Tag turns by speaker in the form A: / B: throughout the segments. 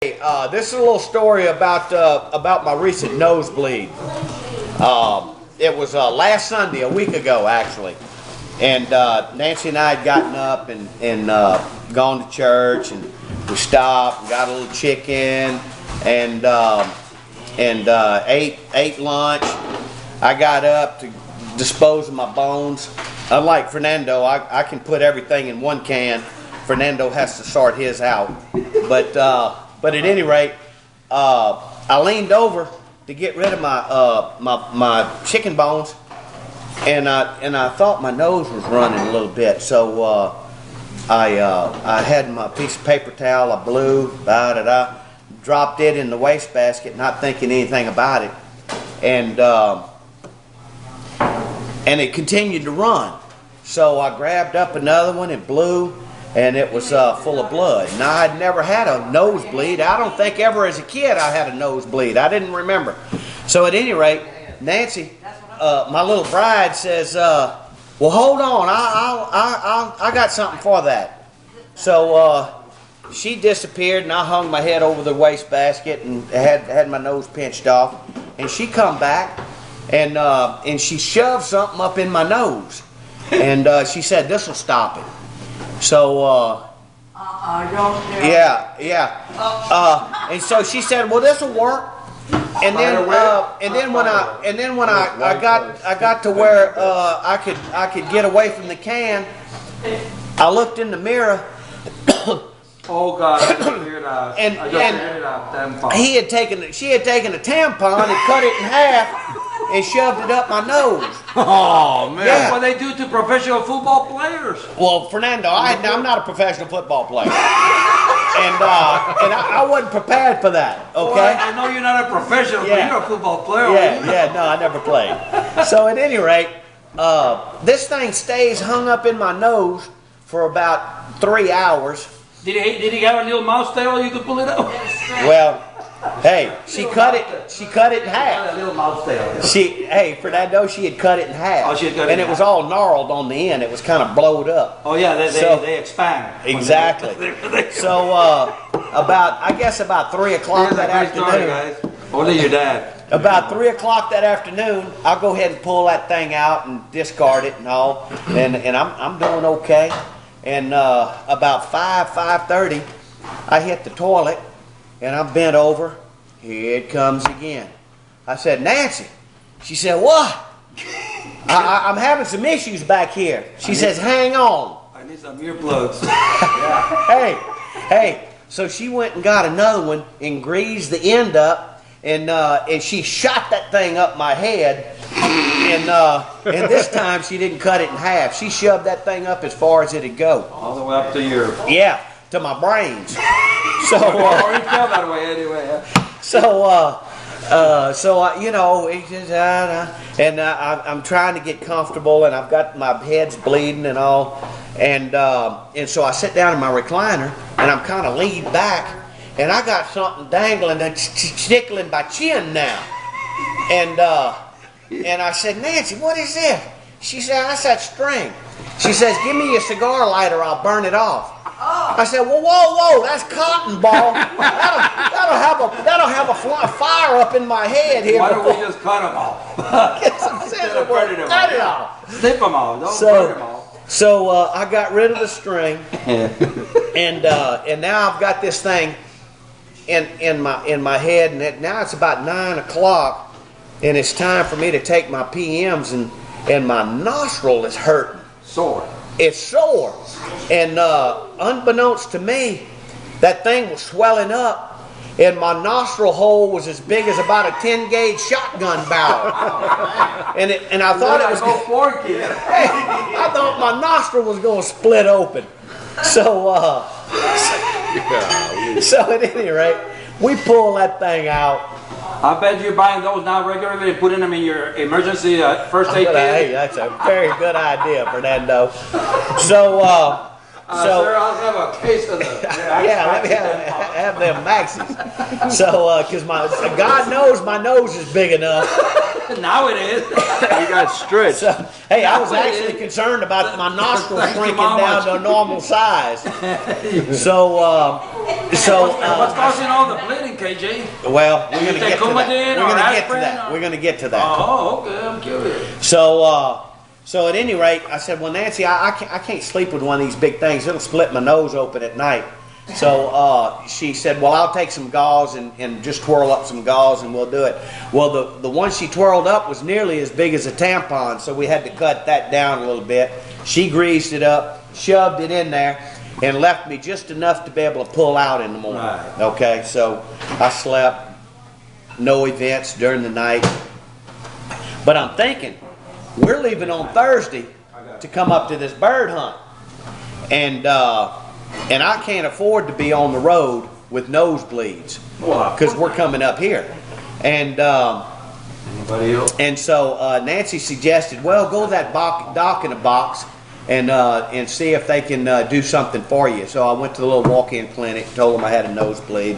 A: This is a little story about my recent nosebleed. It was last Sunday, a week ago actually, and Nancy and I had gotten up and gone to church, and we stopped and got a little chicken and ate lunch. I got up to dispose of my bones. Unlike Fernando, I can put everything in one can. Fernando has to sort his out, but at any rate, I leaned over to get rid of my chicken bones, and I thought my nose was running a little bit. So I had my piece of paper towel. I blew, dropped it in the wastebasket, not thinking anything about it, and it continued to run. So I grabbed up another one and blew. And it was full of blood. Now, I'd never had a nosebleed. I don't think ever as a kid I had a nosebleed. I didn't remember. So at any rate, Nancy, my little bride, says, "Well, hold on. I got something for that." So she disappeared, and I hung my head over the wastebasket and had my nose pinched off. And she come back, and she shoved something up in my nose, and she said, "This will stop it." So, and so she said, "Well, this will work." And then when I got to where I could get away from the can, I looked in the mirror.
B: Oh God! I just heard that.
A: And she had taken a tampon and cut it in half and shoved it up my nose.
B: Oh man!
A: Yeah.
B: That's what they do to professional football players.
A: Well, Fernando, I'm not a professional football player, and I wasn't prepared for that. Okay.
B: Well, I know you're not a professional, but you're a football player.
A: Yeah. No, I never played. So at any rate, this thing stays hung up in my nose for about 3 hours.
B: Did he have a little mouse tail you could pull it out?
A: Well, hey, she cut it in half.
B: A little mouse tail.
A: Hey, Fernando, she had cut it in half.
B: Oh, she had cut it in
A: and it was all gnarled on the end. It was kind of blowed up.
B: Oh yeah, they expand.
A: Exactly. So about 3 o'clock that afternoon.
B: Story, guys. Only your dad.
A: About 3 o'clock that afternoon, I'll go ahead and pull that thing out and discard it and all, and I'm doing okay. And about 5:30, I hit the toilet, and I'm bent over. Here it comes again. I said, "Nancy." She said, "What?" I'm having some issues back here. She says, "Hang on."
B: I need some earplugs.
A: Hey. So she went and got another one and greased the end up, and she shot that thing up my head. And this time she didn't cut it in half. She shoved that thing up as far as it'd go.
B: All the way up to your...
A: Yeah, to my brains. So...
B: or you felt that way anyway.
A: I'm trying to get comfortable, and I've got my head's bleeding and all, and so I sit down in my recliner, and I'm kind of leaned back, and I got something dangling that's tickling my chin now, and I said, "Nancy, what is this?" She said, "That's that string." She says, "Give me a cigar lighter, I'll burn it off." I said, "Well, whoa, that's cotton ball. That'll have a fire up in my head here."
B: Why don't we just cut them off?
A: Get some sense of
B: burn them
A: cut it off.
B: Snip them off. Don't burn them off.
A: So I got rid of the string, and now I've got this thing in my head, and now it's about 9 o'clock. And it's time for me to take my PMs, and my nostril is hurting.
B: Sore.
A: It's sore. And unbeknownst to me, that thing was swelling up, and my nostril hole was as big as about a 10-gauge shotgun barrel. And I thought it was
B: go for it.
A: I thought my nostril was going to split open. So at any rate, we pull that thing out.
B: I bet you're buying those now regularly and putting them in your emergency first aid kit.
A: Hey, that's a very good idea, Fernando. So,
B: sir, I'll have a case of them.
A: Yeah, let me have them Maxis. So, because God knows my nose is big enough.
B: Now it is.
C: You got stretched.
A: So, hey, I was
B: That's what it
A: actually
B: is.
A: concerned about my nostrils
B: Thank you,
A: shrinking
B: Mama.
A: down to a normal size. So,
B: What's causing all the bleeding, KJ?
A: well, we're
B: You
A: gonna
B: take
A: get to that.
B: Coumadin
A: We're
B: or
A: gonna get to
B: aspirin
A: that.
B: or-
A: We're gonna get to that.
B: Oh, okay, I'm curious.
A: So at any rate, I said, well, Nancy, I can't sleep with one of these big things. It'll split my nose open at night. So she said, well, I'll take some gauze and just twirl up some gauze and we'll do it. Well, the one she twirled up was nearly as big as a tampon, so we had to cut that down a little bit. She greased it up, shoved it in there, and left me just enough to be able to pull out in the morning.
B: Right.
A: Okay, so I slept, no events during the night. But I'm thinking, we're leaving on Thursday to come up to this bird hunt. And I can't afford to be on the road with nosebleeds
B: Wow.
A: because we're coming up here. And
B: Anybody else?
A: and so Nancy suggested, well, go to that doc in a box and see if they can do something for you. So I went to the little walk-in clinic, told them I had a nosebleed,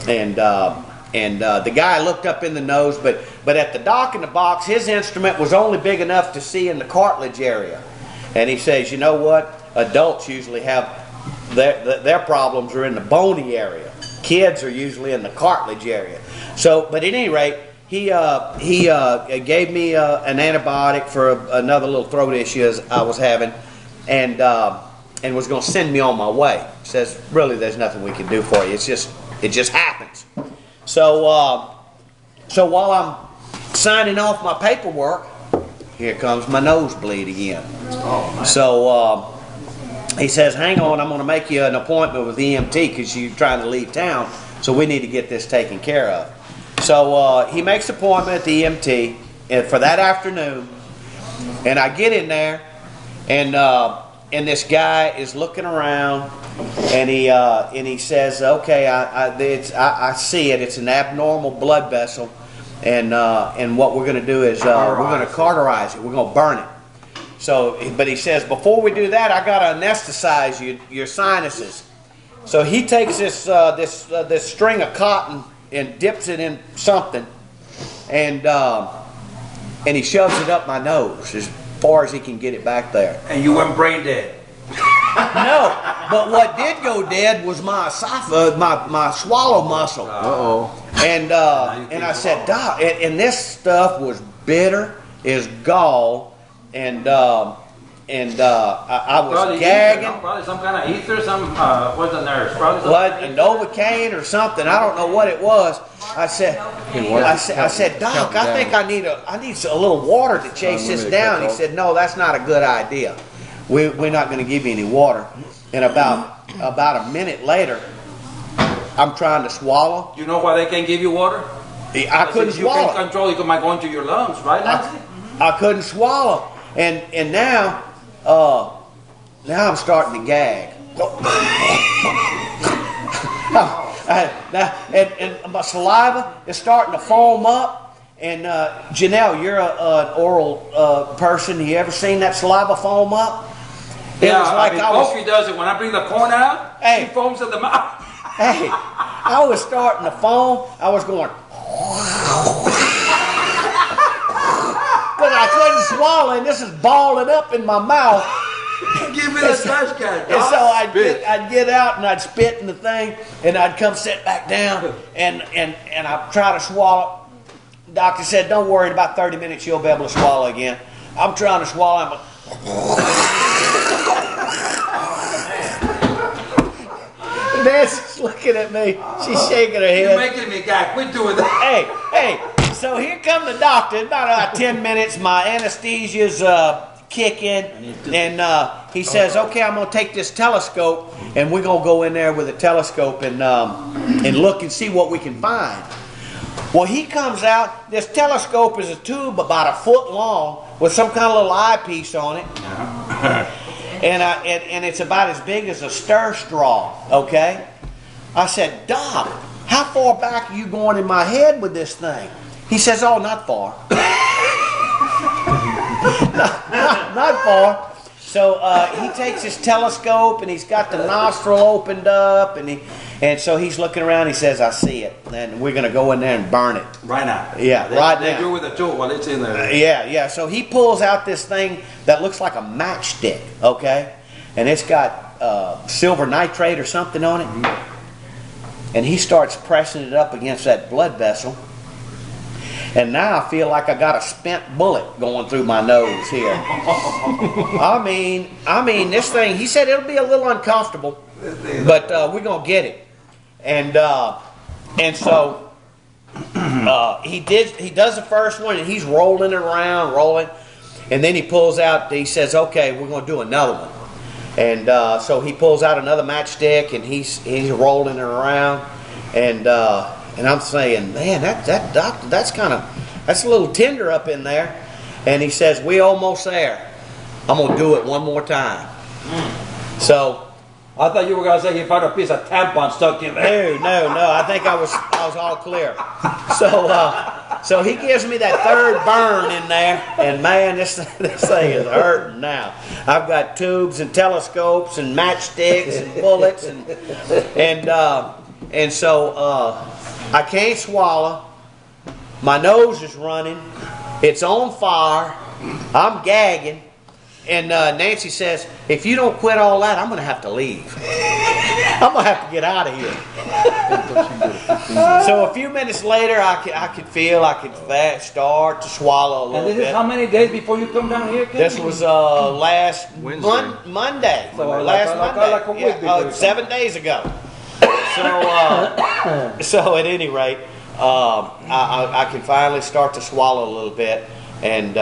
A: and the guy looked up in the nose, but at the doc in the box, his instrument was only big enough to see in the cartilage area. And he says, you know what? Adults usually have their problems are in the bony area. Kids are usually in the cartilage area. So, but at any rate, he gave me an antibiotic for another little throat issue I was having, and was going to send me on my way. Says, really, there's nothing we can do for you. It just happens. So while I'm signing off my paperwork, here comes my nosebleed again.
B: Oh, man.
A: So he says, hang on, I'm going to make you an appointment with EMT because you're trying to leave town, so we need to get this taken care of. So he makes an appointment at the EMT for that afternoon, and I get in there, and this guy is looking around, and he says, okay, I see it. It's an abnormal blood vessel, and what we're going to do is we're going to cauterize it. We're going to burn it. So, but he says, before we do that, I got to anesthetize your sinuses. So he takes this string of cotton and dips it in something, and he shoves it up my nose as far as he can get it back there.
B: And you went brain dead.
A: No, but what did go dead was my esophagus, my swallow muscle.
C: Uh-oh.
A: And I said, Doc, and this stuff was bitter as gall, and I was
B: Probably
A: gagging.
B: ether, no? Probably some kind of ether, what's in there? Probably some
A: What,
B: kind
A: a
B: of
A: Novocaine or something? I don't know what it was. I said, Doc, I think I need a little water to chase this down. He said, no, that's not a good idea. We're not going to give you any water. And about a minute later, I'm trying to swallow.
B: You know why they can't give you water?
A: I couldn't
B: You can't
A: swallow.
B: control it, it might go into your lungs, right, Nancy?
A: I couldn't swallow. And now I'm starting to gag. And my saliva is starting to foam up. And Janelle, you're an oral person. You ever seen that saliva foam up? It was like
B: Kofi does it. When I bring the corn out,
A: Hey.
B: he foams at the mouth.
A: Hey, I was starting to foam. I was going. But I couldn't swallow, and this is balling up in my mouth.
B: Give me the trash can,
A: And so
B: dog.
A: I'd get out and I'd spit in the thing, and I'd come sit back down, and I'd try to swallow. The doctor said, don't worry, in about 30 minutes you'll be able to swallow again. I'm trying to swallow. Nancy's looking at me. She's shaking her head.
B: You're making me gag. Quit doing that.
A: Hey, so here come the doctor. In about 10 minutes, my anesthesia's kicking, and he says, okay, I'm going to take this telescope, and we're going to go in there with a telescope and look and see what we can find. Well, he comes out. This telescope is a tube about a foot long with some kind of little eyepiece on it. And it's about as big as a stir straw, okay? I said, Doc, how far back are you going in my head with this thing? He says, oh, not far. not far. So he takes his telescope and he's got the nostril opened up and so he's looking around. He says, "I see it," and we're gonna go in there and burn it.
B: Right now.
A: Yeah,
B: They
A: now.
B: do with the tool while it's in there.
A: Yeah. So he pulls out this thing that looks like a matchstick, okay, and it's got silver nitrate or something on it, and he starts pressing it up against that blood vessel. And now I feel like I got a spent bullet going through my nose here. I mean, this thing. He said it'll be a little uncomfortable, but we're gonna get it. And so he does the first one, and he's rolling it around, and then he pulls out. He says, "Okay, we're gonna do another one." And so he pulls out another matchstick, and he's rolling it around, and I'm saying, "Man, that doctor, that's a little tender up in there." And he says, "We almost there. I'm gonna do it one more time." So
B: I thought you were gonna say he found a piece of tampon stuck in there.
A: no. I think I was all clear. So he gives me that third burn in there, and man, this thing is hurting now. I've got tubes and telescopes and matchsticks and bullets and so I can't swallow. My nose is running. It's on fire. I'm gagging. And Nancy says, "If you don't quit all that, I'm going to have to leave. I'm going to have to get out of here." So a few minutes later, I could start to swallow a little
B: And this
A: bit.
B: is how many days before you come down here, Ken?
A: This was last
C: Wednesday.
A: Monday.
B: So
A: last
B: like a week
A: Monday.
B: before you
A: 7 days ago. So at any rate, I can finally start to swallow a little bit, and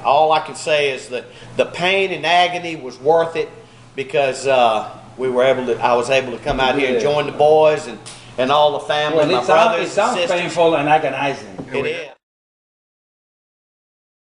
A: all I can say is that the pain and agony was worth it because I was able to come out here and join the boys and all the family,
B: Well,
A: my
B: it
A: brothers
B: sounds
A: and sisters.
B: painful and agonizing.
A: It is.